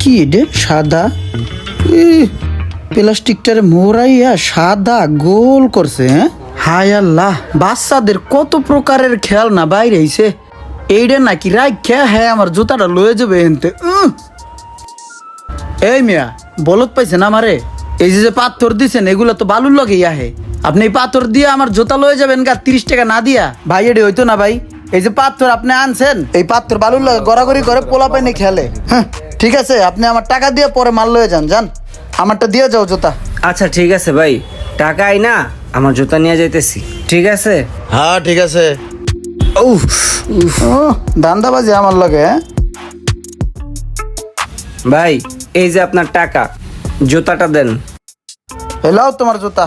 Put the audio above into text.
কি রে সাদা প্লাস্টিকটারে মোড়াইয়া সাদা গোল করছে। হ্যাঁ, হায় আল্লাহ, বাচ্চাদের কত প্রকারের খেলনা বাইরে আইছে। এইটা নাকি রাখা, হ্যাঁ আমার জুতাটা লয়ে যাবে এনতে। এই মিয়া, বলত পাইছেন আমারে? এই যে পাথর দিছেন এগুলা তো বালুর লগে আহে। আপনি এই পাথর দিয়ে আমার জুতা লয়ে যাবেন গা 30 টাকা না দিয়া? ভাই এটি হইতো না ভাই। এই যে পাথর আপনি আনছেন, এই পাথর বালুর লগে গড়াগড়ি করে পোলা পাইনি খেলে। হ্যাঁ ঠিক আছে, আপনি আমার টাকা দিয়ে পরে মাল লয়ে যান। যান, আমারটা দিয়ে যাও জুতা। আচ্ছা ঠিক আছে ভাই, টাকাই না আমার জুতা নিয়ে যাইতেছি। ঠিক আছে। হ্যাঁ ঠিক আছে। ও দান্দাবাজি আমার লগে। হ্যাঁ ভাই এই যে আপনার টাকা, জুতাটা দেন। এলাও তোমার জুতা।